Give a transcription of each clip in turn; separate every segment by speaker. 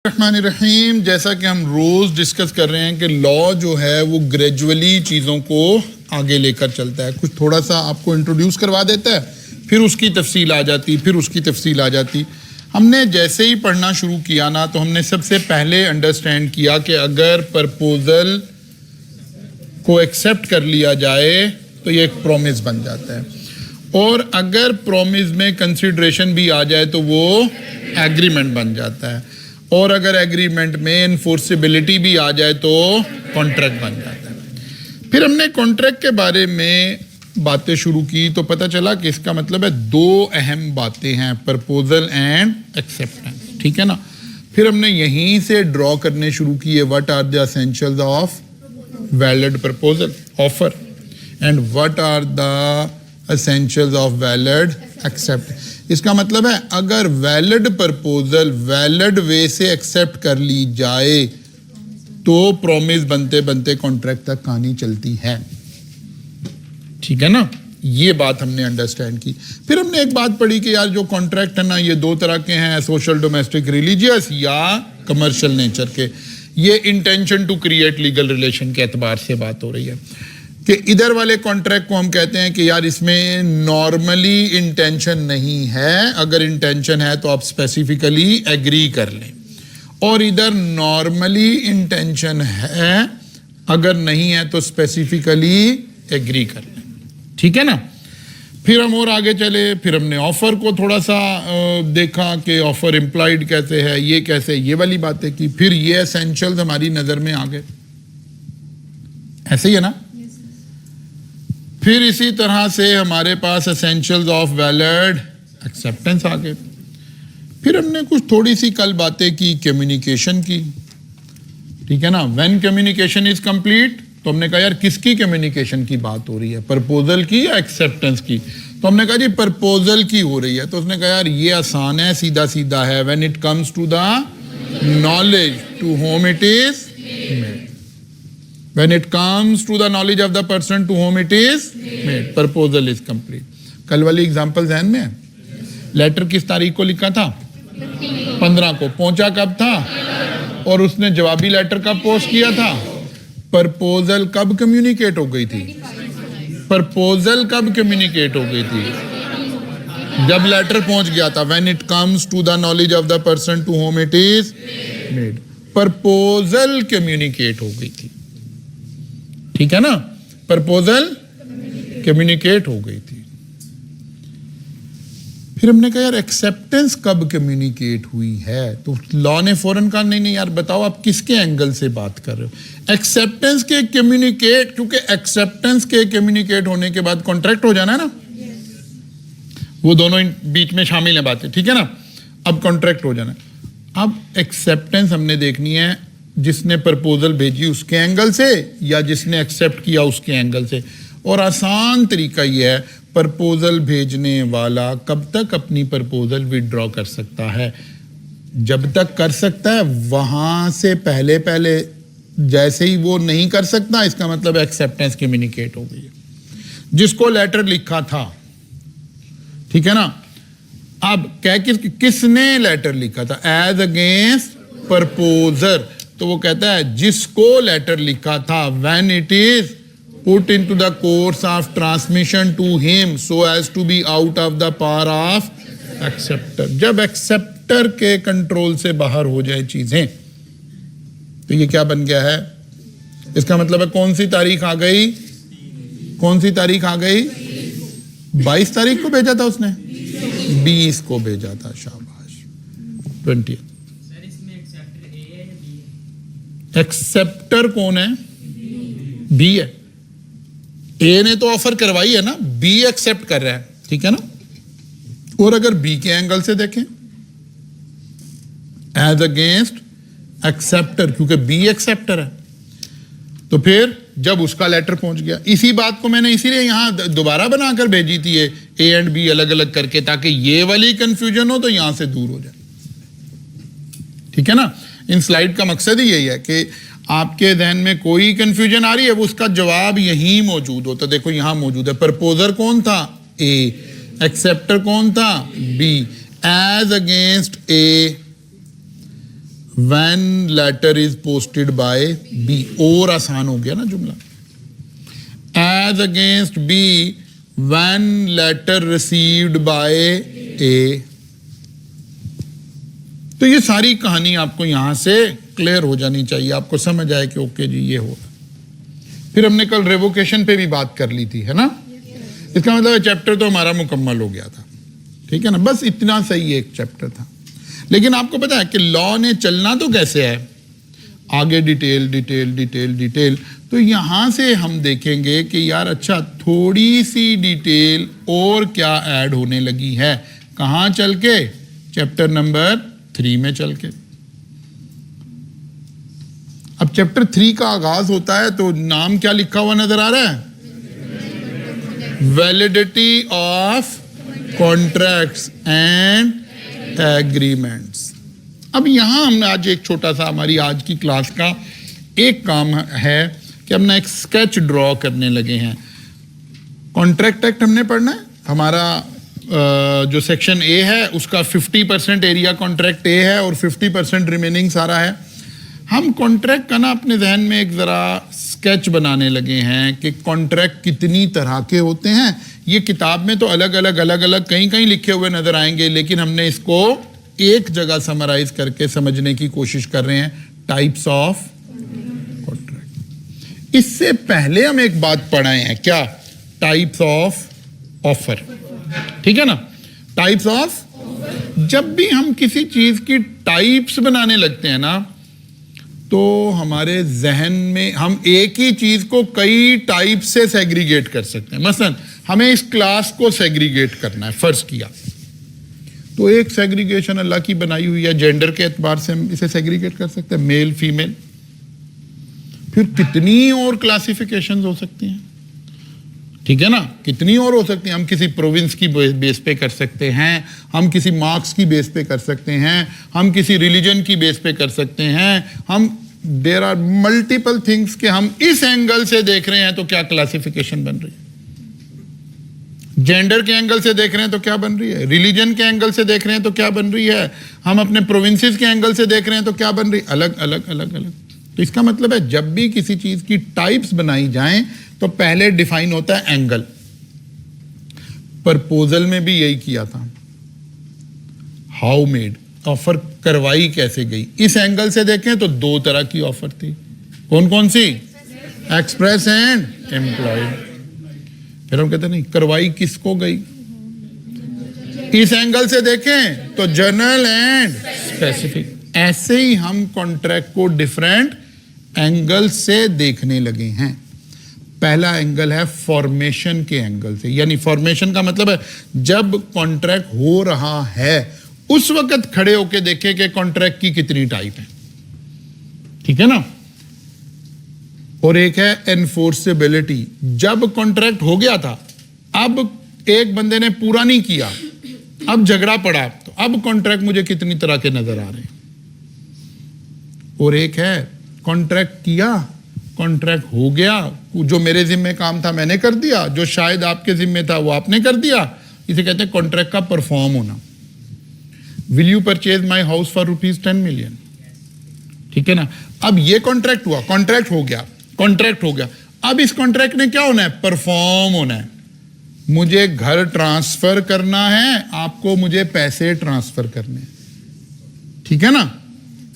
Speaker 1: रहीम। जैसा कि हम रोज डिस्कस कर रहे हैं कि लॉ जो है वो ग्रेजुअली चीज़ों को आगे लेकर चलता है। कुछ थोड़ा सा आपको इंट्रोड्यूस करवा देता है, फिर उसकी तफसील आ जाती, फिर उसकी तफसील आ जाती। हमने जैसे ही पढ़ना शुरू किया ना, तो हमने सबसे पहले अंडरस्टैंड किया कि अगर प्रपोजल को एक्सेप्ट कर लिया जाए तो ये एक प्रॉमिस बन जाता है, और अगर प्रॉमिस में कंसिडरेशन भी आ जाए तो वो एग्रीमेंट बन जाता है, और अगर एग्रीमेंट में इन्फोर्सिबिलिटी भी आ जाए तो कॉन्ट्रैक्ट बन जाता है। फिर हमने कॉन्ट्रैक्ट के बारे में बातें शुरू की तो पता चला कि इसका मतलब है दो अहम बातें हैं, प्रपोजल एंड एक्सेप्टेंस। ठीक है ना। फिर हमने यहीं से ड्रॉ करने शुरू किए, what are the essentials of valid proposal offer and what are the essentials of valid accept. इसका मतलब है अगर वैलिड प्रपोजल वैलिड वे से एक्सेप्ट कर ली जाए तो प्रॉमिस बनते बनते कॉन्ट्रैक्ट तक कहानी चलती है। ठीक है ना। ये बात हमने अंडरस्टैंड की। फिर हमने एक बात पढ़ी कि यार जो कॉन्ट्रैक्ट है ना, ये दो तरह के हैं, सोशल, डोमेस्टिक, रिलीजियस या कमर्शियल नेचर के। ये intention to create legal relation के एतबार से बात हो रही है कि इधर वाले कॉन्ट्रैक्ट को हम कहते हैं कि यार इसमें नॉर्मली इंटेंशन नहीं है, अगर इंटेंशन है तो आप स्पेसिफिकली एग्री कर लें, और इधर नॉर्मली इंटेंशन है, अगर नहीं है तो स्पेसिफिकली एग्री कर लें। ठीक है ना। फिर हम और आगे चले, फिर हमने ऑफर को थोड़ा सा देखा कि ऑफर इम्प्लाइड कैसे है, ये कैसे, ये वाली बातें की। फिर ये एसेंशियल्स हमारी नजर में आ गए, ऐसे ही है ना। फिर इसी तरह से हमारे पास एसेंशियल्स ऑफ वैलिड एक्सेप्टेंस आ गए। फिर हमने कुछ थोड़ी सी कल बातें की कम्युनिकेशन की। ठीक है ना। व्हेन कम्युनिकेशन इज कंप्लीट, तो हमने कहा यार किसकी कम्युनिकेशन की बात हो रही है, प्रपोजल की या एक्सेप्टेंस की। तो हमने कहा जी प्रपोजल की हो रही है। तो उसने कहा यार ये आसान है, सीधा सीधा है। When it comes to the knowledge to whom it is made, when it comes to the knowledge of the person to whom it is made, proposal is complete। कल वाली एग्जांपल ध्यान में है। लेटर किस तारीख को लिखा था? 15 को। पहुंचा कब था? और उसने जवाबी लेटर कब पोस्ट किया था? प्रपोजल कब कम्युनिकेट हो गई थी? प्रपोजल कब कम्युनिकेट हो गई थी? जब लेटर पहुंच गया था। when it comes to the knowledge of the person to whom it is made, proposal communicate हो गई थी। ठीक है ना। प्रपोजल कम्युनिकेट हो गई थी। फिर हमने कहा यार एक्सेप्टेंस कब कम्युनिकेट हुई है, तो लॉ ने फौरन कहा नहीं नहीं यार बताओ आप किसके एंगल से बात कर रहे हो। एक्सेप्टेंस के कम्युनिकेट, क्योंकि एक्सेप्टेंस के कम्युनिकेट होने के बाद कॉन्ट्रैक्ट हो जाना है ना, वो दोनों बीच में शामिल है बातें। ठीक है ना। अब कॉन्ट्रैक्ट हो जाना है। अब एक्सेप्टेंस हमने देखनी है जिसने प्रपोजल भेजी उसके एंगल से या जिसने एक्सेप्ट किया उसके एंगल से। और आसान तरीका यह है, प्रपोजल भेजने वाला कब तक अपनी प्रपोजल विथड्रॉ कर सकता है? जब तक कर सकता है, वहां से पहले पहले जैसे ही वो नहीं कर सकता, इसका मतलब एक्सेप्टेंस कम्युनिकेट हो गई है। जिसको लेटर लिखा था, ठीक है ना। अब क्या किसने लेटर लिखा था? As against proposer. तो वो कहता है जिसको लेटर लिखा था, when it is put into the course of transmission to him so as to be out of the power of acceptor। जब एक्सेप्टर के कंट्रोल से बाहर हो जाए चीजें, तो ये क्या बन गया है? इसका मतलब है कौन सी तारीख आ गई? कौन सी तारीख आ गई? 22 तारीख को भेजा था उसने, 20 को भेजा था। शाबाश। 20। एक्सेप्टर कौन है? बी है। ए ने तो ऑफर करवाई है ना, बी एक्सेप्ट कर रहा है। ठीक है ना। और अगर बी के एंगल से देखें, एज अगेंस्ट एक्सेप्टर, क्योंकि बी एक्सेप्टर है, तो फिर जब उसका लेटर पहुंच गया, इसी बात को मैंने इसीलिए यहां दोबारा बनाकर भेजी थी ए एंड बी अलग अलग करके, ताकि ये वाली कंफ्यूजन हो तो यहां से दूर हो जाए। ठीक है ना। इन स्लाइड का मकसद ही यही है कि आपके जहन में कोई कंफ्यूजन आ रही है, वो उसका जवाब यहीं मौजूद हो। तो देखो यहां मौजूद है। प्रपोजर कौन था? ए। एक्सेप्टर कौन था? B. As against A when letter is posted by B, और आसान हो गया ना जुमला। As against B when letter received by A. तो ये सारी कहानी आपको यहां से क्लियर हो जानी चाहिए, आपको समझ आए कि ओके जी ये होगा। फिर हमने कल रेवोकेशन पे भी बात कर ली थी, है ना? इसका मतलब चैप्टर तो हमारा मुकम्मल हो गया था, ठीक है ना? बस इतना सही एक चैप्टर था। लेकिन आपको पता है कि लॉ ने चलना तो कैसे है, आगे डिटेल डिटेल डिटेल डिटेल। तो यहां से हम देखेंगे कि यार अच्छा थोड़ी सी डिटेल और क्या ऐड होने लगी है, कहां चल के, चैप्टर नंबर 3 में चल के। अब चैप्टर 3 का आगाज होता है तो नाम क्या लिखा हुआ नजर आ रहा है, validity of contracts and agreements. अब यहां हमने आज एक छोटा सा, हमारी आज की क्लास का एक काम है कि हमने एक स्केच ड्रॉ करने लगे हैं। कॉन्ट्रैक्ट एक्ट हमने पढ़ना है, हमारा जो सेक्शन ए है उसका 50% एरिया कॉन्ट्रैक्ट ए है और 50% रिमेनिंग सारा है। हम कॉन्ट्रैक्ट का ना अपने जहन में एक जरा स्केच बनाने लगे हैं कि कॉन्ट्रैक्ट कितनी तरह के होते हैं। ये किताब में तो अलग अलग कहीं कहीं लिखे हुए नजर आएंगे, लेकिन हमने इसको एक जगह समराइज करके समझने की कोशिश कर रहे हैं, टाइप्स ऑफ कॉन्ट्रैक्ट। इससे पहले हम एक बात पढ़ाए हैं, क्या, टाइप्स ऑफ ऑफर, ठीक है ना? टाइप्स ऑफ, जब भी हम किसी चीज की टाइप्स बनाने लगते हैं ना, तो हमारे जहन में हम एक ही चीज को कई टाइप से सेग्रीगेट कर सकते हैं। मसलन हमें इस क्लास को सेग्रीगेट करना है, फर्ज किया तो एक सेग्रीगेशन अल्लाह की बनाई हुई है, जेंडर के एतबार से हम इसे सेग्रीगेट कर सकते हैं, मेल फीमेल। फिर कितनी और क्लासिफिकेशंस हो सकती हैं, ठीक है ना? कितनी और हो सकती हैं। हम किसी प्रोविंस की बेस पे कर सकते हैं, हम किसी मार्क्स की बेस पे कर सकते हैं, हम किसी रिलीजन की बेस पे कर सकते हैं, हम देयर आर मल्टीपल थिंग्स के हम इस एंगल से देख रहे हैं तो क्या क्लासिफिकेशन बन रही है, जेंडर के एंगल से देख रहे हैं तो क्या बन रही है, रिलीजन के एंगल से देख रहे हैं तो क्या बन रही है, हम अपने प्रोविंसेस के एंगल से देख रहे हैं तो क्या बन रही है, अलग अलग अलग अलग। तो इसका मतलब है जब भी किसी चीज की टाइप्स बनाई जाएं तो पहले डिफाइन होता है एंगल। प्रपोजल में भी यही किया था, हाउ मेड, ऑफर करवाई कैसे गई। इस एंगल से देखें तो दो तरह की ऑफर थी, कौन कौन सी, एक्सप्रेस एंड एम्प्लॉयड। फिर हम कहते नहीं करवाई किसको गई, इस एंगल से देखें तो जनरल एंड स्पेसिफिक। ऐसे ही हम कॉन्ट्रैक्ट को डिफरेंट एंगल से देखने लगे हैं। पहला एंगल है फॉर्मेशन के एंगल से, यानी फॉर्मेशन का मतलब है जब कॉन्ट्रैक्ट हो रहा है उस वक्त खड़े होके देखें कि कॉन्ट्रैक्ट की कितनी टाइप है, ठीक है ना? और एक है एनफोर्सेबिलिटी, जब कॉन्ट्रैक्ट हो गया था, अब एक बंदे ने पूरा नहीं किया, अब झगड़ा पड़ा, तो अब कॉन्ट्रैक्ट मुझे कितनी तरह के नजर आ रहे हैं। और एक है कॉन्ट्रैक्ट किया, कॉन्ट्रैक्ट हो गया, जो मेरे जिम्मे काम था मैंने कर दिया, जो शायद आपके जिम्मे था वो आपने कर दिया, इसे कहते हैं कॉन्ट्रैक्ट का परफॉर्म होना। Will you purchase my house for ₹10 million, ठीक है ना? अब ये कॉन्ट्रैक्ट हुआ, कॉन्ट्रैक्ट हो गया, कॉन्ट्रैक्ट हो गया, अब इस कॉन्ट्रैक्ट ने क्या होना है, परफॉर्म होना है। मुझे घर ट्रांसफर करना है, आपको मुझे पैसे ट्रांसफर करने, ठीक है ना?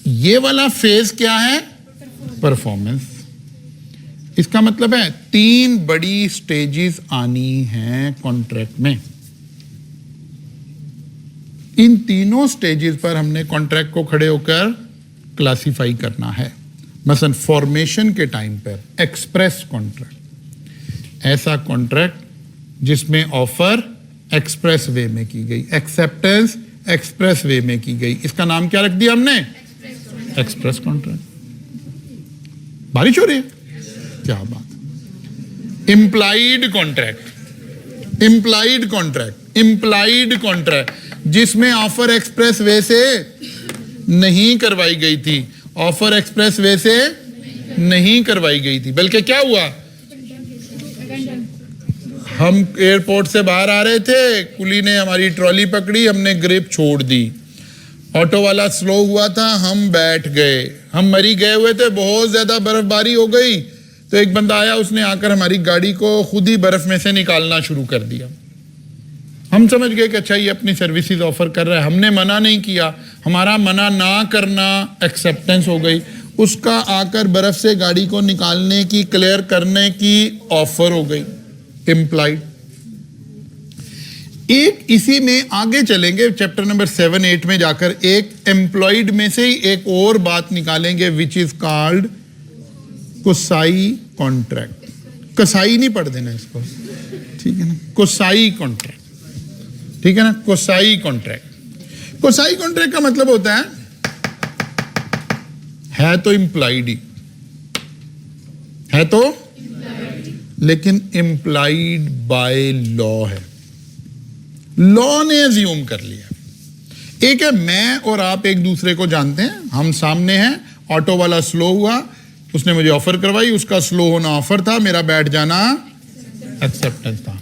Speaker 1: ये वाला फेज क्या है, परफॉर्मेंस। इसका मतलब है 3 बड़ी स्टेजेस आनी हैं कॉन्ट्रैक्ट में। इन तीनों स्टेजेस पर हमने कॉन्ट्रैक्ट को खड़े होकर क्लासिफाई करना है। मसलन फॉर्मेशन के टाइम पर एक्सप्रेस कॉन्ट्रैक्ट, ऐसा कॉन्ट्रैक्ट जिसमें ऑफर एक्सप्रेस वे में की गई, एक्सेप्टेंस एक्सप्रेस वे में की गई, इसका नाम क्या रख दिया हमने, एक्सप्रेस कॉन्ट्रैक्ट। बारिश हो रही है, क्या बात। Implied contract, implied contract, implied contract जिसमें ऑफर एक्सप्रेस वे से नहीं करवाई गई थी, ऑफर एक्सप्रेस वे से नहीं करवाई गई थी, बल्कि क्या हुआ, हम एयरपोर्ट से बाहर आ रहे थे, कुली ने हमारी ट्रॉली पकड़ी, हमने ग्रिप छोड़ दी ऑटो वाला स्लो हुआ था, हम बैठ गए, हम मरी गए हुए थे, बहुत ज्यादा बर्फबारी हो गई, तो एक बंदा आया, उसने आकर हमारी गाड़ी को खुद ही बर्फ में से निकालना शुरू कर दिया। हम समझ गए कि अच्छा ये अपनी सर्विसेज ऑफर कर रहा है, हमने मना नहीं किया, हमारा मना ना करना एक्सेप्टेंस हो गई, उसका आकर बर्फ से गाड़ी को निकालने की, क्लियर करने की ऑफर हो गई, इम्प्लाइड। एक इसी में आगे चलेंगे, चैप्टर नंबर 7-8 में जाकर एक एम्प्लॉयड में से ही एक और बात निकालेंगे, which is called Kosai contract. कसाई नहीं पढ़ देना इसको, ठीक है ना, कोसाई कॉन्ट्रैक्ट, ठीक है ना, कोसाई कॉन्ट्रैक्ट। कोसाई कॉन्ट्रैक्ट का मतलब होता है तो इम्प्लाइड ही है, तो लेकिन इम्प्लाइड बाय लॉ है, लॉ ने अज्यूम कर लिया। एक है मैं और आप एक दूसरे को जानते हैं, हम सामने हैं, ऑटो वाला स्लो हुआ, उसने मुझे ऑफर करवाई, उसका स्लो होना ऑफर था, मेरा बैठ जाना एक्सेप्टेंस था।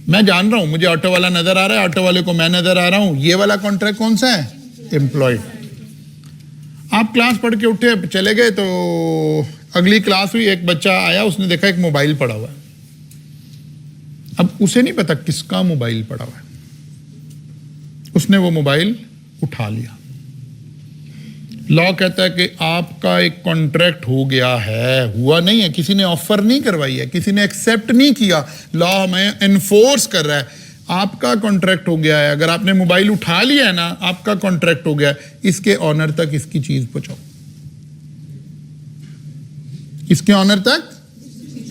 Speaker 1: मैं जान रहा हूं, मुझे ऑटो वाला नजर आ रहा है, ऑटो वाले को मैं नजर आ रहा हूं, ये वाला कॉन्ट्रैक्ट कौन सा है, एम्प्लॉयड। आप क्लास पढ़ के उठे चले गए, तो अगली क्लास हुई, एक बच्चा आया, उसने देखा एक मोबाइल पड़ा हुआ है। अब उसे नहीं पता किसका मोबाइल पड़ा हुआ है, उसने वो मोबाइल उठा लिया। लॉ कहता है कि आपका एक कॉन्ट्रैक्ट हो गया है, हुआ नहीं है, किसी ने ऑफर नहीं करवाई है, किसी ने एक्सेप्ट नहीं किया, लॉ हमें एनफोर्स कर रहा है, आपका कॉन्ट्रैक्ट हो गया है। अगर आपने मोबाइल उठा लिया है ना, आपका कॉन्ट्रैक्ट हो गया है, इसके ऑनर तक इसकी चीज पहुंचाओ, इसके ऑनर तक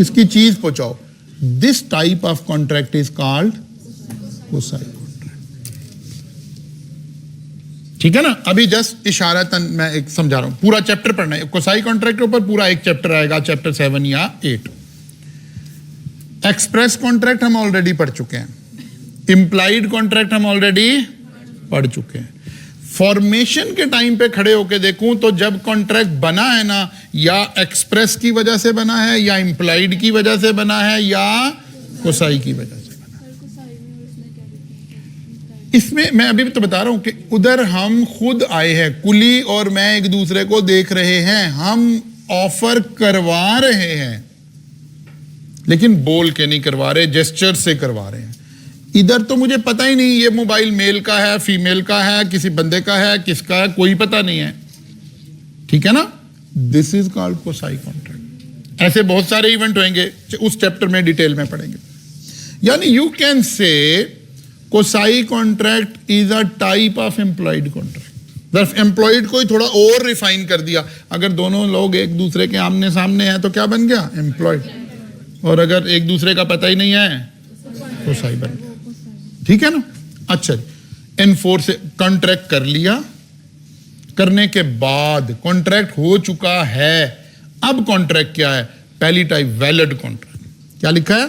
Speaker 1: इसकी चीज पहुंचाओ। This type of contract is called quasi. ठीक है ना, अभी जस्ट इशारतन मैं एक समझा रहा हूं, पूरा चैप्टर पढ़ना है कोसाई कॉन्ट्रैक्ट के ऊपर, पूरा एक चैप्टर आएगा, चैप्टर 7 या 8। एक्सप्रेस कॉन्ट्रैक्ट हम ऑलरेडी पढ़ चुके हैं, इंप्लाइड कॉन्ट्रैक्ट हम ऑलरेडी पढ़ चुके हैं। फॉर्मेशन के टाइम पे खड़े होके देखूं तो जब कॉन्ट्रैक्ट बना है ना, या एक्सप्रेस की वजह से बना है, या इंप्लाइड की वजह से बना है, या कोसाई की वजह से। इसमें मैं अभी तो बता रहा हूं कि उधर हम खुद आए हैं, कुली और मैं एक दूसरे को देख रहे हैं, हम ऑफर करवा रहे हैं, लेकिन बोल के नहीं करवा रहे, जेस्चर से करवा रहे हैं। इधर तो मुझे पता ही नहीं ये मोबाइल मेल का है, फीमेल का है, किसी बंदे का है, किसका है, कोई पता नहीं है, ठीक है ना। This is called Kosai contract. ऐसे बहुत सारे इवेंट होंगे, उस चैप्टर में डिटेल में पढ़ेंगे। यानी you can say Kosai contract is a type of employed contract. बस एम्प्लॉयड को ही थोड़ा और रिफाइन कर दिया। अगर दोनों लोग एक दूसरे के आमने सामने हैं तो क्या बन गया, एम्प्लॉयड। और अगर एक दूसरे का पता ही नहीं है, कोसाई बन गया, ठीक है ना। अच्छा, एनफोर्स कॉन्ट्रैक्ट कर लिया, करने के बाद कॉन्ट्रैक्ट हो चुका है, अब कॉन्ट्रैक्ट क्या है, पहली टाइप वैलिड कॉन्ट्रैक्ट। क्या लिखा है,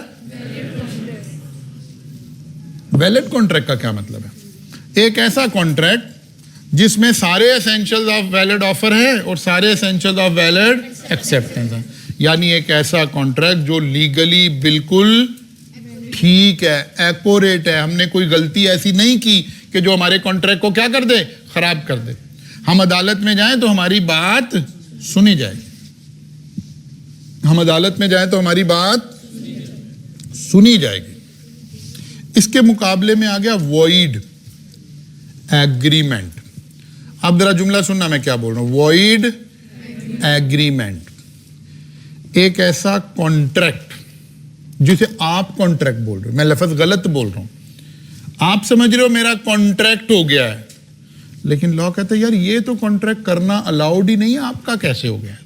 Speaker 1: वैलिड कॉन्ट्रैक्ट का क्या मतलब है, एक ऐसा कॉन्ट्रैक्ट जिसमें सारे एसेंशियल्स ऑफ वैलिड ऑफर है और सारे एसेंशियल्स ऑफ वैलिड एक्सेप्टेंस है। यानी एक ऐसा कॉन्ट्रैक्ट जो लीगली बिल्कुल ठीक है, एक्यूरेट है, हमने कोई गलती ऐसी नहीं की कि जो हमारे कॉन्ट्रैक्ट को क्या कर दे, खराब कर दे। हम अदालत में जाएं तो हमारी बात सुनी जाएगी, हम अदालत में जाएं तो हमारी बात सुनी जाएगी। इसके मुकाबले में आ गया वॉइड एग्रीमेंट। अब जरा जुमला सुनना मैं क्या बोल रहा हूं, वॉइड एग्रीमेंट, एक ऐसा कॉन्ट्रैक्ट जिसे आप कॉन्ट्रैक्ट बोल रहे हो, मैं लफ्ज गलत बोल रहा हूं, आप समझ रहे हो मेरा कॉन्ट्रैक्ट हो गया है, लेकिन लॉ कहता है यार ये तो कॉन्ट्रैक्ट करना अलाउड ही नहीं है, आपका कैसे हो गया।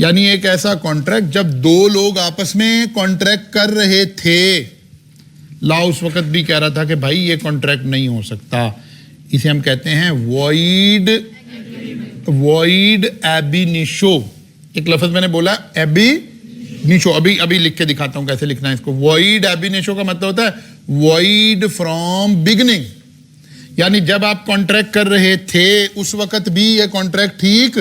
Speaker 1: यानी एक ऐसा कॉन्ट्रैक्ट जब दो लोग आपस में कॉन्ट्रैक्ट कर रहे थे, लॉ उस वक्त भी कह रहा था कि भाई ये कॉन्ट्रैक्ट नहीं हो सकता, इसे हम कहते हैं वॉइड एबिनिशो। एक लफ्ज मैंने बोला एबिनिशो, अभी लिख के दिखाता हूं कैसे लिखना है इसको। वॉइड एबिनिशो का मतलब होता है वॉइड फ्रॉम बिगिनिंग, यानी जब आप कॉन्ट्रैक्ट कर रहे थे उस वक्त भी ये कॉन्ट्रैक्ट ठीक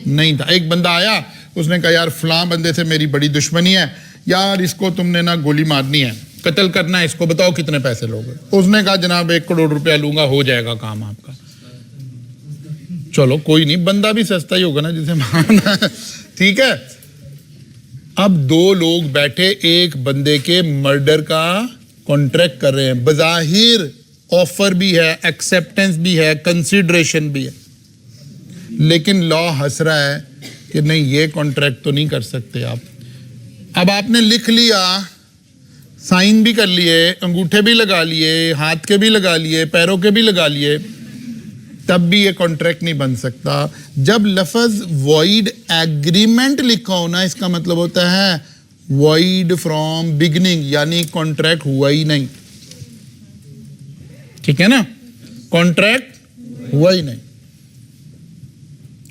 Speaker 1: नहीं था। एक बंदा आया, उसने कहा यार फलां बंदे से मेरी बड़ी दुश्मनी है, यार इसको तुमने ना गोली मारनी है, कत्ल करना है इसको, बताओ कितने पैसे लोगे। उसने कहा जनाब 1 करोड़ रुपया लूंगा, हो जाएगा काम आपका। चलो कोई नहीं, बंदा भी सस्ता ही होगा ना जिसे मारना है, ठीक है। अब दो लोग बैठे एक बंदे के मर्डर का कॉन्ट्रैक्ट कर रहे हैं, बज़ाहिर ऑफर भी है, एक्सेप्टेंस भी है, कंसिडरेशन भी है, लेकिन लॉ हंस रहा है कि नहीं ये कॉन्ट्रैक्ट तो नहीं कर सकते आप। अब आपने लिख लिया, साइन भी कर लिए, अंगूठे भी लगा लिए, हाथ के भी लगा लिए, पैरों के भी लगा लिए, तब भी ये कॉन्ट्रैक्ट नहीं बन सकता। जब लफ्ज वॉइड एग्रीमेंट लिखा हो ना, इसका मतलब होता है वॉइड फ्रॉम बिगिनिंग, यानी कॉन्ट्रैक्ट हुआ ही नहीं, ठीक है ना, कॉन्ट्रैक्ट हुआ ही नहीं।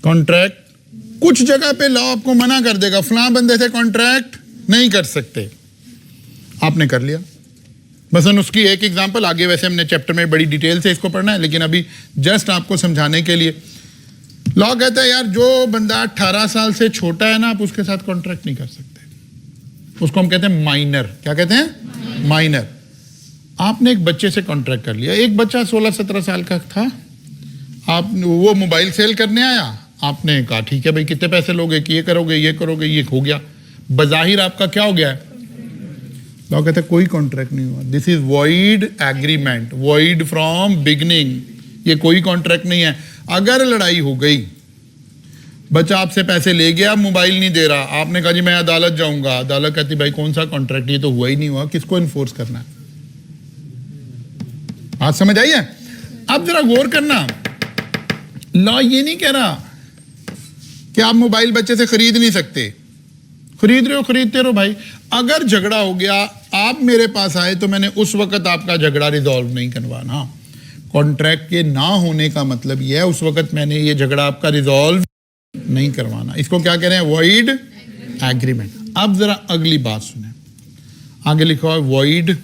Speaker 1: कॉन्ट्रैक्ट कुछ जगह पे लॉ आपको मना कर देगा, फलां बंदे से कॉन्ट्रैक्ट नहीं कर सकते, आपने कर लिया। मसलन उसकी एक एग्जांपल, आगे वैसे हमने चैप्टर में बड़ी डिटेल से इसको पढ़ना है, लेकिन अभी जस्ट आपको समझाने के लिए, लॉ कहता है यार जो बंदा 18 साल से छोटा है ना, आप उसके साथ कॉन्ट्रैक्ट नहीं कर सकते, उसको हम कहते हैं माइनर। क्या कहते हैं? माइनर। आपने एक बच्चे से कॉन्ट्रैक्ट कर लिया, एक बच्चा 16-17 साल का था, आप वो मोबाइल सेल करने आया, आपने कहा ठीक है भाई कितने पैसे लोगे कि ये करोगे ये करोगे, ये हो गया, बज़ाहिर आपका क्या हो गया है? लॉ कहता है कोई कॉन्ट्रैक्ट नहीं हुआ, this is void agreement, void from beginning, ये कोई कॉन्ट्रैक्ट नहीं है। अगर लड़ाई हो गई, बच्चा आपसे पैसे ले गया, मोबाइल नहीं दे रहा, आपने कहा जी मैं अदालत जाऊंगा, अदालत कहती भाई कौन सा कॉन्ट्रैक्ट, ये तो हुआ ही नहीं हुआ, किसको इन्फोर्स करना है? बात समझ आई है? अब जरा गौर करना, लॉ ये नहीं कह रहा कि आप मोबाइल बच्चे से खरीद नहीं सकते, खरीद रहे हो खरीदते रहो भाई, अगर झगड़ा हो गया आप मेरे पास आए तो मैंने उस वक्त आपका झगड़ा रिजॉल्व नहीं करवाना। कॉन्ट्रैक्ट के ना होने का मतलब यह है उस वक्त मैंने ये झगड़ा आपका रिजॉल्व नहीं करवाना, इसको क्या कह रहे हैं? Void agreement. अब जरा अगली बात सुने, आगे लिखा है वॉइड।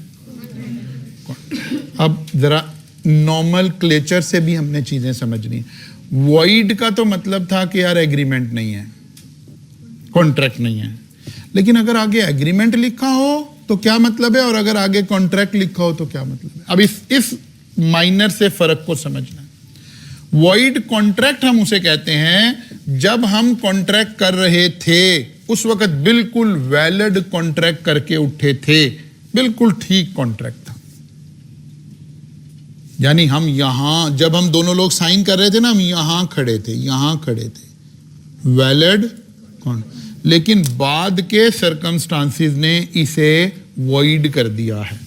Speaker 1: अब जरा नॉर्मल क्लेचर से भी हमने चीजें समझनी है। वॉइड का तो मतलब था कि यार एग्रीमेंट नहीं है, कॉन्ट्रैक्ट नहीं है, लेकिन अगर आगे एग्रीमेंट लिखा हो तो क्या मतलब है, और अगर आगे कॉन्ट्रैक्ट लिखा हो तो क्या मतलब है? अब इस माइनर से फर्क को समझना है। वॉइड कॉन्ट्रैक्ट हम उसे कहते हैं जब हम कॉन्ट्रैक्ट कर रहे थे उस वक्त बिल्कुल वैलिड कॉन्ट्रैक्ट करके उठे थे, बिल्कुल ठीक कॉन्ट्रैक्ट था, यानी हम यहां जब हम दोनों लोग साइन कर रहे थे ना, हम यहां खड़े थे, वैलिड कौन, लेकिन बाद के सर्कमस्टांसिस ने इसे वॉइड कर दिया है।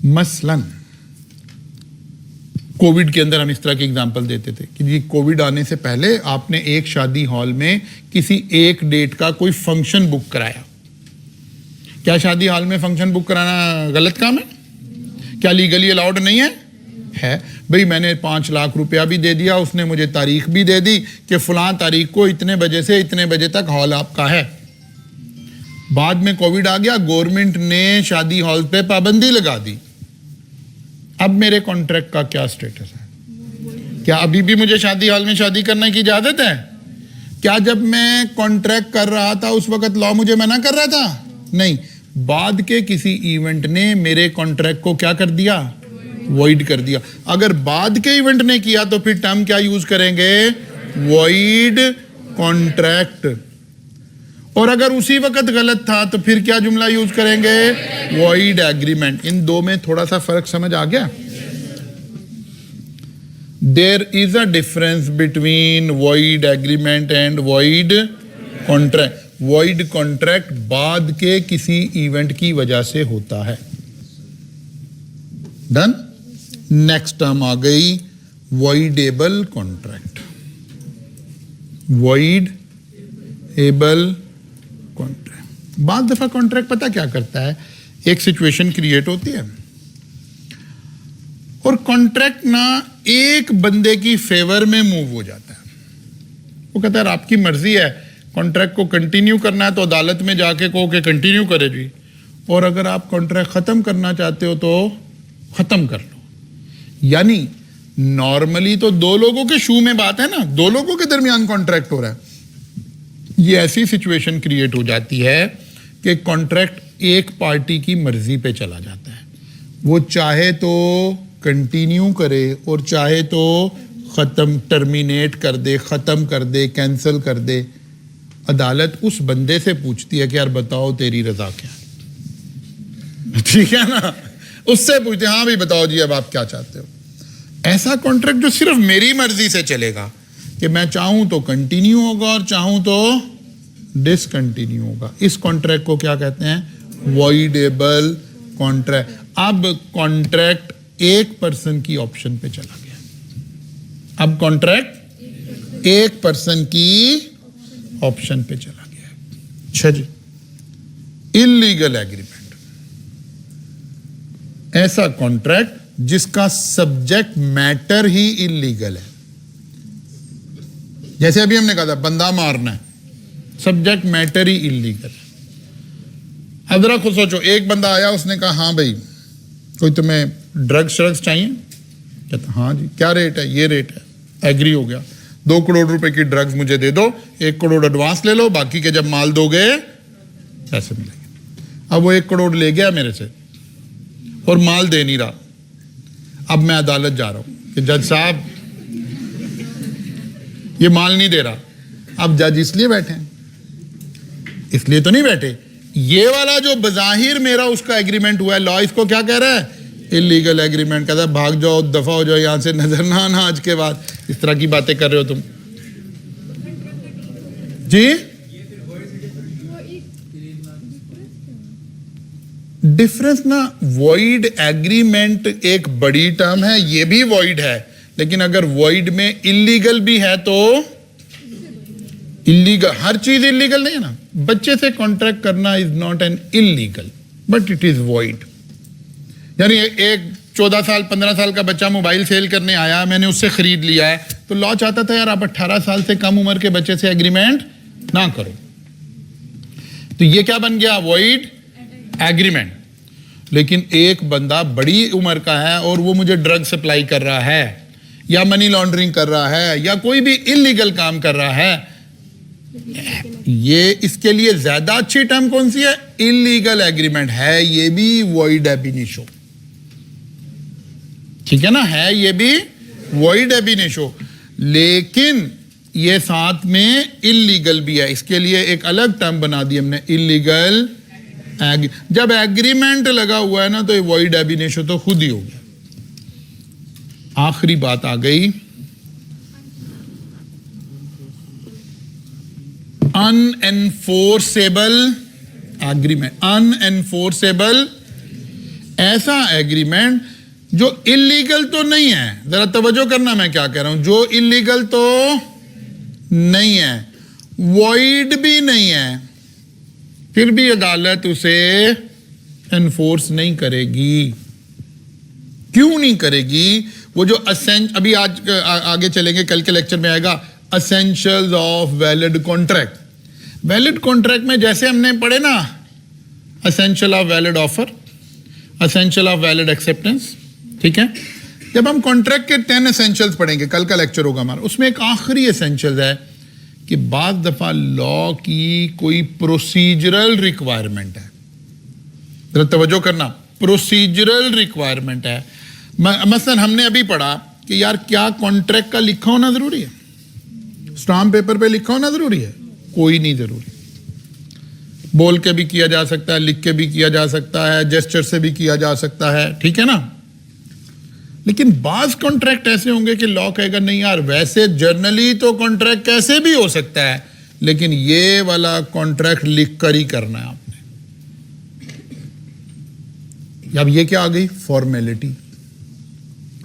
Speaker 1: मसलन कोविड के अंदर हम इस तरह की एग्जांपल देते थे कि जी कोविड आने से पहले आपने एक शादी हॉल में किसी एक डेट का कोई फंक्शन बुक कराया। क्या शादी हॉल में फंक्शन बुक कराना गलत काम है? क्या लीगली अलाउड नहीं है? है भाई, मैंने 5 लाख रुपया भी दे दिया, उसने मुझे तारीख भी दे दी कि फलां तारीख को इतने बजे से इतने बजे तक हॉल आपका है। बाद में कोविड आ गया, गवर्नमेंट ने शादी हॉल पे पाबंदी लगा दी। अब मेरे कॉन्ट्रैक्ट का क्या स्टेटस है? क्या अभी भी मुझे शादी हॉल में शादी करने की इजाजत है? क्या जब मैं कॉन्ट्रैक्ट कर रहा था उस वक्त लॉ मुझे मना कर रहा था? नहीं, बाद के किसी इवेंट ने मेरे कॉन्ट्रैक्ट को क्या कर दिया? वॉइड कर दिया। अगर बाद के इवेंट ने किया तो फिर टर्म क्या यूज करेंगे? Void contract. और अगर उसी वक्त गलत था तो फिर क्या जुमला यूज करेंगे? Void agreement. इन दो में थोड़ा सा फर्क समझ आ गया? There is a difference between void agreement and void contract. Void contract बाद के किसी इवेंट की वजह से होता है। डन। नेक्स्ट टर्म आ गई वॉइडेबल कॉन्ट्रैक्ट। Voidable contract. बाद दफा कॉन्ट्रैक्ट पता क्या करता है? एक सिचुएशन क्रिएट होती है और कॉन्ट्रैक्ट ना एक बंदे की फेवर में मूव हो जाता है। वो कहता है आपकी मर्जी है, कॉन्ट्रैक्ट को कंटिन्यू करना है तो अदालत में जाके कहो कि कंटिन्यू करे जी, और अगर आप कॉन्ट्रैक्ट खत्म करना चाहते हो तो खत्म कर लो। यानी नॉर्मली तो दो लोगों के शू में बात है ना, दो लोगों के दरमियान कॉन्ट्रैक्ट हो रहा है। ये ऐसी सिचुएशन क्रिएट हो जाती है कि कॉन्ट्रैक्ट एक पार्टी की मर्जी पे चला जाता है। वो चाहे तो कंटिन्यू करे और चाहे तो ख़त्म, टर्मिनेट कर दे, ख़त्म कर दे, कैंसिल कर दे, अदालत उस बंदे से पूछती है कि यार बताओ तेरी रजा क्या है। ठीक है ना, उससे पूछते हैं हाँ भाई बताओ जी अब आप क्या चाहते हो। ऐसा कॉन्ट्रैक्ट जो सिर्फ मेरी मर्जी से चलेगा कि मैं चाहूं तो कंटिन्यू होगा और चाहूं तो डिसकंटिन्यू होगा, इस कॉन्ट्रैक्ट को क्या कहते हैं? Voidable contract. अब कॉन्ट्रैक्ट एक पर्सन की ऑप्शन पे चला गया। अब कॉन्ट्रैक्ट एक पर्सन की ऑप्शन पे चला गया। अच्छा जी, इलीगल एग्रीमेंट, ऐसा कॉन्ट्रैक्ट जिसका सब्जेक्ट मैटर ही इलीगल है। जैसे अभी हमने कहा था बंदा मारना है, सब्जेक्ट मैटर ही इलीगल है। अब जरा खुद सोचो, एक बंदा आया, उसने कहा हाँ भाई कोई तुम्हें ड्रग्स चाहिए? कहता हाँ जी, क्या रेट है? ये रेट है। एग्री हो गया, 2 करोड़ रुपए की ड्रग्स मुझे दे दो, 1 करोड़ एडवांस ले लो, बाकी के जब माल दोगे पैसे मिलेंगे। अब वो 1 करोड़ ले गया मेरे से और माल दे नहीं रहा। अब मैं अदालत जा रहा हूं कि जज साहब ये माल नहीं दे रहा। अब जज इसलिए बैठे हैं, इसलिए तो नहीं बैठे, ये वाला जो बज़ाहिर मेरा उसका एग्रीमेंट हुआ है, लॉ इसको क्या कह रहा है? Illegal agreement. कहता है भाग जाओ, दफा हो जाओ यहां से, नजर ना आना आज के बाद। इस तरह की बातें कर रहे हो तुम जी। डिफरेंस ना, वॉइड एग्रीमेंट एक बड़ी टर्म है, ये भी वॉइड है, लेकिन अगर वॉइड में इलीगल भी है तो इलीगल, हर चीज इलीगल नहीं है ना। बच्चे से कॉन्ट्रैक्ट करना is not an illegal but it is void. यानी एक 14 साल 15 साल का बच्चा मोबाइल सेल करने आया, मैंने उससे खरीद लिया है, तो लॉ चाहता था यार आप 18 साल से कम उम्र के बच्चे से एग्रीमेंट ना करो, तो ये क्या बन गया? Void agreement. लेकिन एक बंदा बड़ी उम्र का है और वो मुझे ड्रग सप्लाई कर रहा है या मनी लॉन्ड्रिंग कर रहा है या कोई भी इलीगल काम कर रहा है, ये इसके लिए ज्यादा अच्छी टर्म कौन सी है? इलीगल एग्रीमेंट है, ये भी वॉइड एब इनिशियो। ठीक है ना, है ये भी वॉइड एब इनिशियो, लेकिन ये साथ में इलीगल भी है। इसके लिए एक अलग टर्म बना दी हमने, इलीगल। जब एग्रीमेंट लगा हुआ है ना तो ये वॉइड एब इनिशियो तो खुद ही हो गया। आखिरी बात आ गई, अनएनफोर्सेबल एग्रीमेंट। अनएनफोर्सेबल, ऐसा एग्रीमेंट जो इलीगल तो नहीं है, जरा तवज्जो करना मैं क्या कह रहा हूं, जो इलीगल तो नहीं है, वॉइड भी नहीं है, फिर भी अदालत उसे एनफोर्स नहीं करेगी। क्यों नहीं करेगी? वो जो अभी आज आगे चलेंगे, कल के लेक्चर में आएगा, essentials of valid contract. Valid contract में जैसे हमने पढ़े ना, essential of valid offer, essential of valid acceptance. ठीक है, जब हम कॉन्ट्रैक्ट के 10 एसेंशियल्स पढ़ेंगे, कल का लेक्चर होगा हमारा, उसमें एक आखिरी एसेंशियल है कि बाज़ दफा लॉ की कोई प्रोसीजरल रिक्वायरमेंट है। जरा तवज्जो करना, प्रोसीजरल रिक्वायरमेंट है। मसलन हमने अभी पढ़ा कि यार क्या कॉन्ट्रैक्ट का लिखा होना जरूरी है? स्टाम्प पेपर पे लिखा होना जरूरी है? कोई नहीं जरूरी। बोल के भी किया जा सकता है, लिख के भी किया जा सकता है, जेस्चर से भी किया जा सकता है। ठीक है ना, लेकिन बाज कॉन्ट्रैक्ट ऐसे होंगे कि लॉ कहेगा नहीं यार, वैसे जर्नली तो कॉन्ट्रैक्ट कैसे भी हो सकता है, लेकिन ये वाला कॉन्ट्रैक्ट लिख कर ही करना है आपने। अब ये क्या आ गई? फॉर्मेलिटी।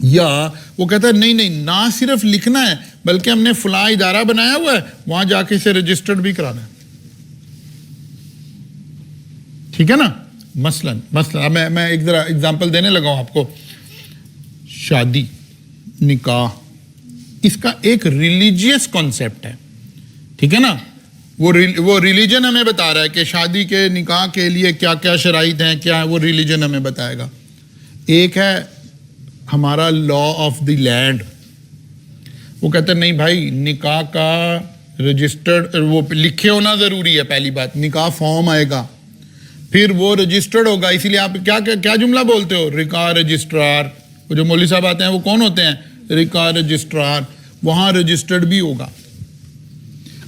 Speaker 1: या वो कहता है नहीं नहीं, ना सिर्फ लिखना है बल्कि हमने फला इदारा बनाया हुआ है, वहां जाके इसे रजिस्टर्ड भी कराना है। ठीक है ना, मसलन मैं एक जरा एग्जांपल देने लगा हूं आपको। शादी, निकाह, इसका एक रिलीजियस कॉन्सेप्ट है। ठीक है ना, वो रिलीजन हमें बता रहा है कि शादी के निकाह के लिए क्या क्या शराइत हैं, क्या है, वो रिलीजन हमें बताएगा। एक है हमारा लॉ ऑफ द लैंड, वो कहते हैं नहीं भाई, निकाह का रजिस्टर्ड वो लिखे होना जरूरी है। पहली बात, निकाह फॉर्म आएगा, फिर वो रजिस्टर्ड होगा। इसीलिए आप क्या क्या, क्या जुमला बोलते हो? रिकाह रजिस्ट्रार। वो जो मौलवी साहब आते हैं वो कौन होते हैं? का रजिस्ट्रार, वहां रजिस्टर्ड भी होगा।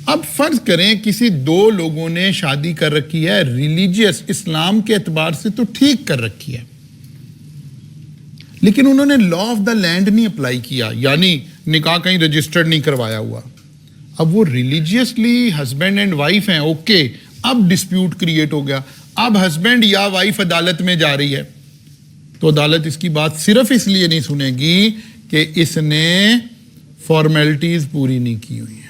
Speaker 1: अब फर्ज करें किसी दो लोगों ने शादी कर रखी है, रिलीजियस इस्लाम के एतबार से तो ठीक कर रखी है, लेकिन उन्होंने लॉ ऑफ द लैंड नहीं अप्लाई किया, यानी निकाह कहीं रजिस्टर्ड नहीं करवाया हुआ। अब वो रिलीजियसली हस्बैंड एंड वाइफ हैं, ओके, अब डिस्प्यूट क्रिएट हो गया। अब हस्बैंड या वाइफ अदालत में जा रही है, तो अदालत इसकी बात सिर्फ इसलिए नहीं सुनेगी कि इसने फॉर्मेलिटीज पूरी नहीं की हुई है,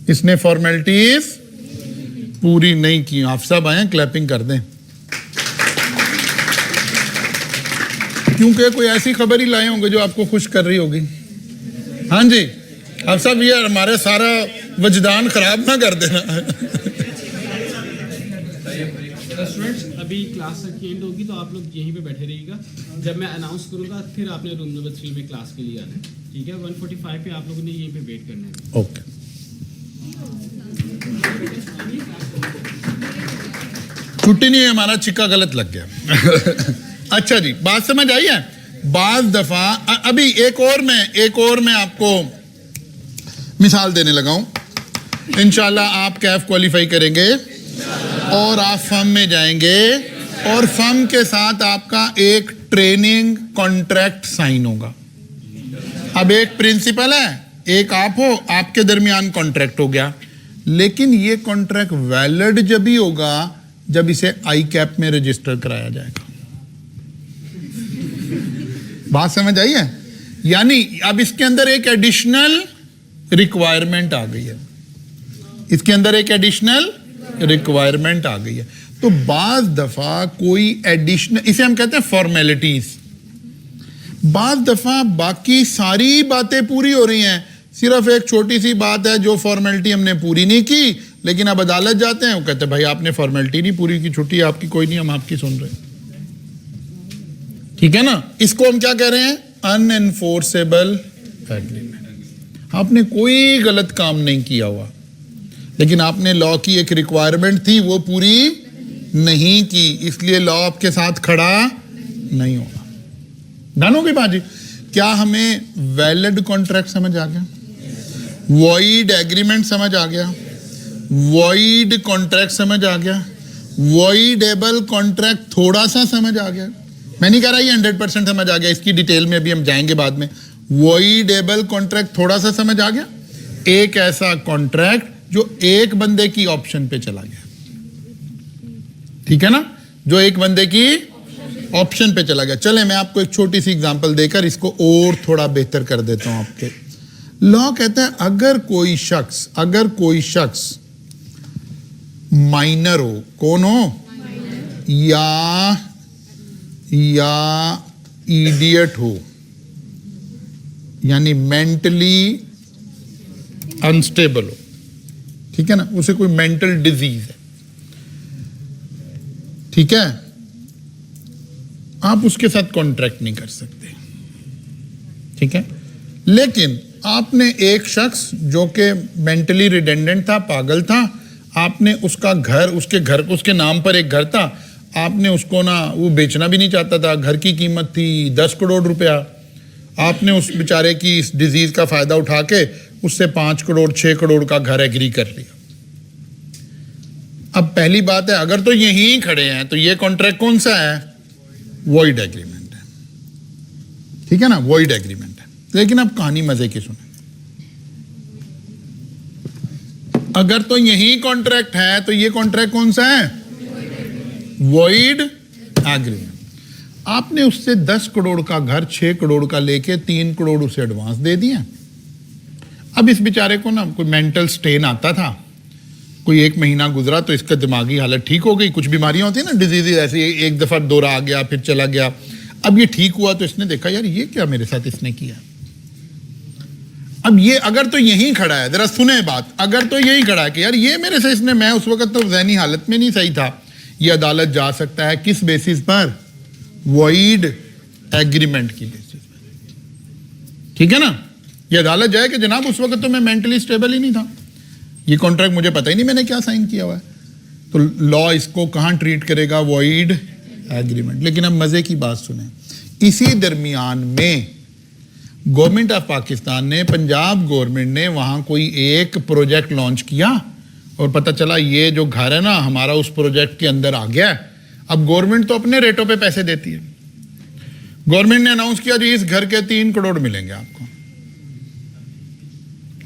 Speaker 1: इसने फॉर्मेलिटीज पूरी नहीं की। आप सब आए क्लैपिंग कर दें, क्योंकि कोई ऐसी खबर ही लाए होंगे जो आपको खुश कर रही होगी। हाँ जी, आप सब ये हमारे सारा वजदान खराब ना कर देना।
Speaker 2: स्टूडेंट्स, अभी क्लास तक की एंड होगी तो आप लोग यहीं पे बैठे रहिएगा। जब मैं अनाउंस करूंगा फिर आपने रूम नंबर 3 में क्लास के लिए आना है, ठीक है? 145 पे आप लोगों ने यहीं पे वेट करना है।
Speaker 1: ओके, छुट्टी नहीं है, हमारा चिक्का गलत लग गया। अच्छा जी, बात समझ आई है? बाज दफा अभी एक और मैं आपको मिसाल देने लगा हूं। इंशाल्लाह आप कैफ क्वालिफाई करेंगे और आप फर्म में जाएंगे और फर्म के साथ आपका एक ट्रेनिंग कॉन्ट्रैक्ट साइन होगा। अब एक प्रिंसिपल है, एक आप हो, आपके दरमियान कॉन्ट्रैक्ट हो गया, लेकिन ये कॉन्ट्रैक्ट वैलिड जब ही होगा जब इसे आई कैप में रजिस्टर कराया जाएगा। बात समझ आई है? यानी अब इसके अंदर एक एडिशनल रिक्वायरमेंट आ गई है, इसके अंदर एक एडिशनल रिक्वायरमेंट आ गई है। तो बाज दफा कोई एडिशनल, इसे हम कहते हैं फॉर्मेलिटीज, बाज दफा बाकी सारी बातें पूरी हो रही हैं, सिर्फ एक छोटी सी बात है जो फॉर्मेलिटी हमने पूरी नहीं की, लेकिन अब अदालत जाते हैं, वो कहते हैं भाई आपने फॉर्मेलिटी नहीं पूरी की, छुट्टी आपकी कोई नहीं, हम आपकी सुन रहे हैं। ठीक है ना? इसको हम क्या कह रहे हैं? अनएनफोर्सेबल एग्रीमेंट। आपने कोई गलत काम नहीं किया हुआ, लेकिन आपने लॉ की एक रिक्वायरमेंट थी वो पूरी नहीं की, इसलिए लॉ आपके साथ खड़ा नहीं होगा। डन हो गई बाजी? क्या हमें वैलिड कॉन्ट्रैक्ट समझ आ गया? वॉइड एग्रीमेंट समझ आ गया? वॉइड कॉन्ट्रैक्ट समझ आ गया? वॉइडेबल कॉन्ट्रैक्ट थोड़ा सा समझ आ गया? मैं नहीं कह रहा ये 100% समझ आ गया, इसकी डिटेल में भी हम जाएंगे बाद में। वॉइडेबल कॉन्ट्रैक्ट थोड़ा सा समझ आ गया? एक ऐसा कॉन्ट्रैक्ट जो एक बंदे की ऑप्शन पे चला गया, ठीक है ना? जो एक बंदे की ऑप्शन पे चला गया। चले मैं आपको एक छोटी सी एग्जांपल देकर इसको और थोड़ा बेहतर कर देता हूं आपके। लॉ कहता है अगर कोई शख्स माइनर हो, कौन हो? या इडियट हो, यानी मेंटली अनस्टेबल हो, ठीक है ना, उसे कोई मेंटल डिजीज है, ठीक है, आप उसके साथ कॉन्ट्रैक्ट नहीं कर सकते, ठीक है। लेकिन आपने एक शख्स जो कि मेंटली रिडेंडेंट था, पागल था, आपने उसका घर, उसके नाम पर एक घर था, आपने उसको ना, वो बेचना भी नहीं चाहता था, घर की कीमत थी 10 करोड़ रुपया, आपने उस बेचारे की इस डिजीज का फायदा उठा के उससे 5 करोड़ 6 करोड़ का घर एग्री कर लिया। अब पहली बात है, अगर तो यहीं खड़े हैं तो ये कॉन्ट्रैक्ट कौन सा है? वॉइड एग्रीमेंट है, ठीक है ना, वॉइड एग्रीमेंट है। लेकिन अब कहानी मजे की सुने, अगर तो यही कॉन्ट्रैक्ट है तो ये कॉन्ट्रैक्ट कौन सा है? Void agreement. आपने उससे 10 करोड़ का घर 6 करोड़ का लेके 3 करोड़ उसे एडवांस दे दिया। अब इस बेचारे को ना कोई मेंटल स्ट्रेन आता था, कोई 1 महीना गुजरा तो इसका दिमागी हालत ठीक हो गई। कुछ बीमारियां होती है ना, डिजीज ऐसे, एक दफा दौरा आ गया फिर चला गया। अब ये ठीक हुआ तो इसने देखा यार ये क्या मेरे साथ इसने किया। अब ये अगर तो यहीं खड़ा है, जरा सुने बात, अगर तो यहीं खड़ा है कि यार ये मेरे से इसने, मैं उस वक्त तो ज़हनी हालत में नहीं सही था, ये अदालत जा सकता है किस बेसिस पर? वॉइड एग्रीमेंट की बेसिस पर, ठीक है ना। ये अदालत जाए कि जनाब उस वक्त तो मैं मेंटली स्टेबल ही नहीं था, ये कॉन्ट्रैक्ट मुझे पता ही नहीं मैंने क्या साइन किया हुआ है, तो लॉ इसको कहां ट्रीट करेगा? Void agreement. लेकिन अब मजे की बात सुने, इसी दरमियान में गवर्नमेंट ऑफ पाकिस्तान ने, पंजाब गवर्नमेंट ने वहां कोई एक प्रोजेक्ट लॉन्च किया और पता चला ये जो घर है ना हमारा उस प्रोजेक्ट के अंदर आ गया है। अब गवर्नमेंट तो अपने रेटों पे पैसे देती है। गवर्नमेंट ने अनाउंस किया जी इस घर के 3 करोड़ मिलेंगे आपको।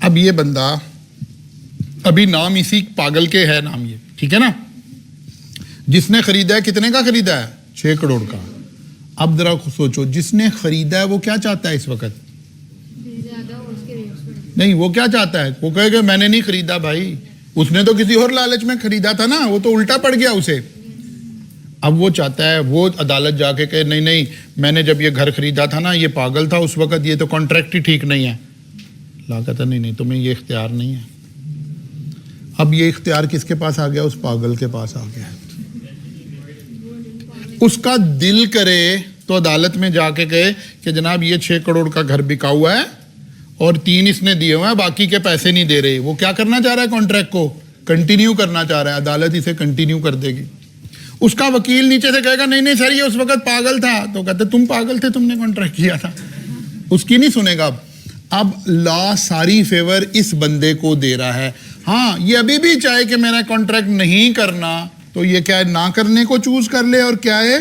Speaker 1: अब ये बंदा, अभी नाम इसी पागल के है नाम ये, ठीक है ना, जिसने खरीदा है, कितने का खरीदा है? 6 करोड़ का। अब जरा सोचो, जिसने खरीदा है वो क्या चाहता है इस वक्त? नहीं, वो क्या चाहता है? वो कहेगा मैंने नहीं खरीदा भाई, उसने तो किसी और लालच में खरीदा था ना, वो तो उल्टा पड़ गया उसे। अब वो चाहता है वो अदालत जाके कहे नहीं नहीं, मैंने जब ये घर खरीदा था ना ये पागल था उस वक्त, ये तो कॉन्ट्रैक्ट ही ठीक नहीं है। ला कहता नहीं नहीं, तुम्हें ये इख्तियार नहीं है। अब ये इख्तियार किसके पास आ गया? उस पागल के पास आ गया। उसका दिल करे तो अदालत में जाके कहे कि जनाब ये 6 करोड़ का घर बिका हुआ है और 3 इसने दिए हुए हैं, बाकी के पैसे नहीं दे रहे। वो क्या करना चाह रहा है? कॉन्ट्रैक्ट को कंटिन्यू करना चाह रहा है। अदालत इसे कंटिन्यू कर देगी। उसका वकील नीचे से कहेगा नहीं नहीं सर ये उस वक्त पागल था, तो कहते तुम पागल थे, तुमने कॉन्ट्रैक्ट किया था। उसकी नहीं सुनेगा। अब लॉ सारी फेवर इस बंदे को दे रहा है। हाँ, ये अभी भी चाहे कि मेरा कॉन्ट्रैक्ट नहीं करना, तो ये क्या है, ना करने को चूज कर ले, और क्या है,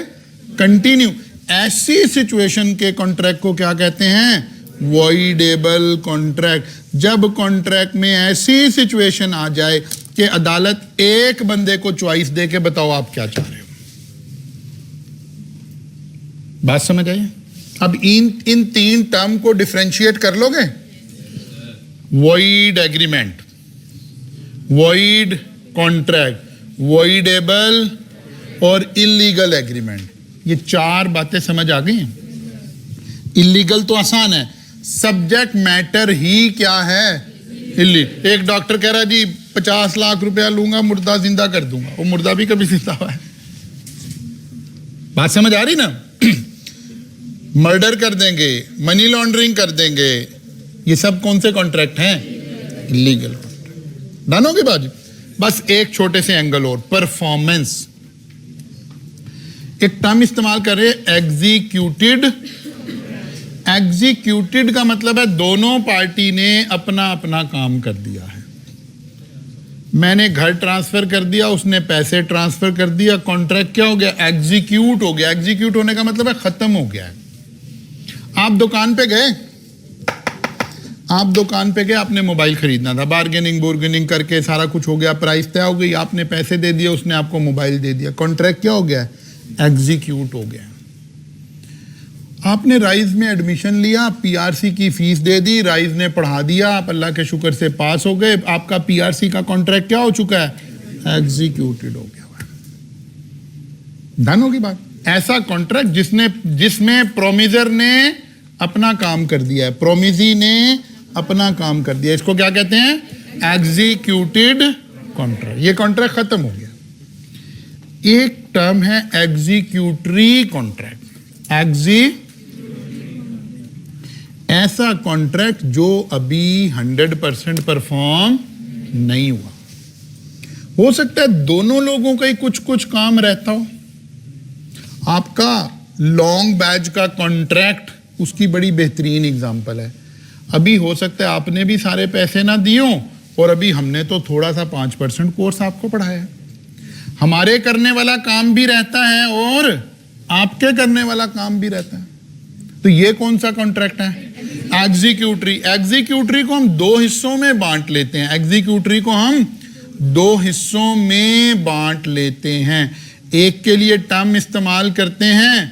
Speaker 1: कंटिन्यू। ऐसी सिचुएशन के कॉन्ट्रैक्ट को क्या कहते हैं? Voidable contract. जब कॉन्ट्रैक्ट में ऐसी सिचुएशन आ जाए कि अदालत एक बंदे को चॉइस दे के बताओ आप क्या चाह रहे हो। बात समझ आई? अब इन 3 टर्म को डिफरेंशिएट कर लोगे? Void agreement, void contract, voidable और इलीगल एग्रीमेंट। ये 4 बातें समझ आ गई हैं। इलीगल तो आसान है, सब्जेक्ट मैटर ही क्या है? इलीगल। एक डॉक्टर कह रहा है जी 50 लाख रुपया लूंगा, मुर्दा जिंदा कर दूंगा। वो मुर्दा भी कभी जिंदा हुआ है? बात समझ आ रही ना? मर्डर कर देंगे, मनी लॉन्ड्रिंग कर देंगे, ये सब कौन से कॉन्ट्रैक्ट हैं? Illegal contract. डन होगी बाजी? बस एक छोटे से एंगल और, परफॉर्मेंस। एक टर्म इस्तेमाल कर रहे हैं एग्जीक्यूटेड। एग्जीक्यूटेड का मतलब है दोनों पार्टी ने अपना अपना काम कर दिया है। मैंने घर ट्रांसफर कर दिया, उसने पैसे ट्रांसफर कर दिया, कॉन्ट्रैक्ट क्या हो गया? एग्जीक्यूट हो गया। एग्जीक्यूट होने का मतलब है खत्म हो गया है। आप दुकान पे गए, आपने मोबाइल खरीदना था, बार्गेनिंग करके सारा कुछ हो गया, प्राइस तय हो गई, आपने पैसे दे दिए, उसने आपको मोबाइल दे दिया, कॉन्ट्रैक्ट क्या हो गया? एग्जीक्यूट हो गया। आपने राइज में एडमिशन लिया, पीआरसी की फीस दे दी, राइज ने पढ़ा दिया, आप अल्लाह के शुक्र से पास हो गए, आपका पीआरसी का कॉन्ट्रैक्ट क्या हो चुका है? एग्जीक्यूटेड हो गया। डन होगी बात? ऐसा कॉन्ट्रैक्ट जिसमें प्रोमिजर ने अपना काम कर दिया है, प्रोमिजी ने अपना काम कर दिया, इसको क्या कहते हैं? Executed contract. ये कॉन्ट्रैक्ट खत्म हो गया। एक टर्म है एग्जीक्यूटरी कॉन्ट्रैक्ट। ऐसा कॉन्ट्रैक्ट जो अभी 100% परफॉर्म नहीं हुआ। हो सकता है दोनों लोगों का ही कुछ कुछ काम रहता हो। आपका लॉन्ग बैच का कॉन्ट्रैक्ट उसकी बड़ी बेहतरीन एग्जांपल है। अभी हो सकता है आपने भी सारे पैसे ना दिए हों और अभी हमने तो थोड़ा सा 5% कोर्स आपको पढ़ाया है। हमारे करने वाला काम भी रहता है और आपके करने वाला काम भी रहता है। तो ये कौन सा कॉन्ट्रैक्ट है? एग्जीक्यूटरी। एग्जीक्यूटरी को हम 2 हिस्सों में बांट लेते हैं। एग्जीक्यूटरी को हम 2 हिस्सों में बांट लेते हैं। एक के लिए टर्म इस्तेमाल करते हैं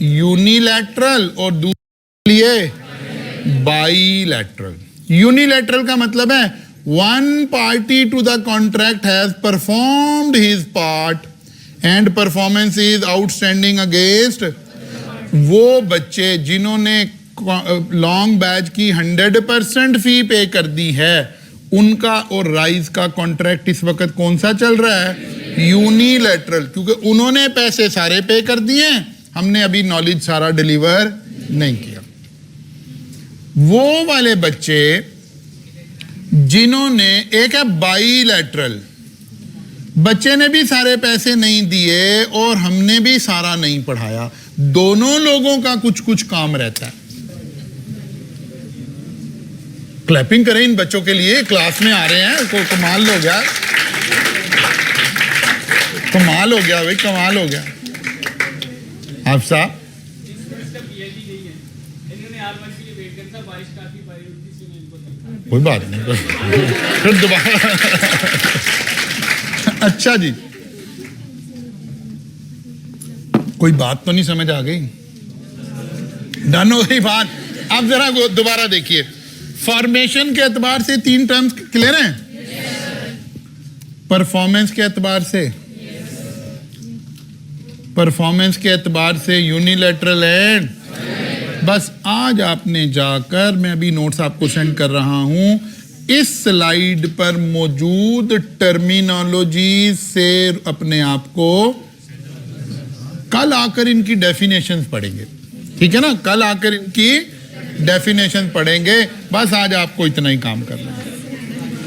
Speaker 1: यूनिलैटरल और दूसरे के लिए बाईलैटरल। यूनिलैटरल का मतलब है one party to the contract has performed his part and performance is outstanding against वो बच्चे जिन्होंने लॉन्ग बैच की 100% फी पे कर दी है, उनका और राइज का कॉन्ट्रैक्ट इस वक्त कौन सा चल रहा है? यूनिलैटरल, क्योंकि उन्होंने पैसे सारे पे कर दिए, हमने अभी नॉलेज सारा डिलीवर नहीं किया। वो वाले बच्चे जिन्होंने, एक है बाईलैटरल, बच्चे ने भी सारे पैसे नहीं दिए और हमने भी सारा नहीं पढ़ाया, दोनों लोगों का कुछ कुछ काम रहता है। क्लैपिंग करें इन बच्चों के लिए, क्लास में आ रहे हैं, कमाल हो गया, कमाल हो गया भाई, कमाल हो गया। आप साहब कोई बात नहीं, फिर दोबारा अच्छा जी, कोई बात तो नहीं समझ आ गई? डन हो गई बात? आप जरा दोबारा देखिए, फॉर्मेशन के एतबार से 3 टर्म्स क्लियर हैं? परफॉर्मेंस के एतबार से, परफॉर्मेंस के एतबार से यूनिलैटरल एंड, बस आज आपने जाकर, मैं अभी नोट्स आपको सेंड कर रहा हूं, इस स्लाइड पर मौजूद टर्मिनोलॉजी से अपने आप को, कल आकर इनकी डेफिनेशंस पढ़ेंगे, ठीक है ना, कल आकर इनकी डेफिनेशन पढ़ेंगे। बस आज आपको इतना ही काम करना है,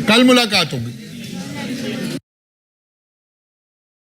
Speaker 1: कल मुलाकात होगी।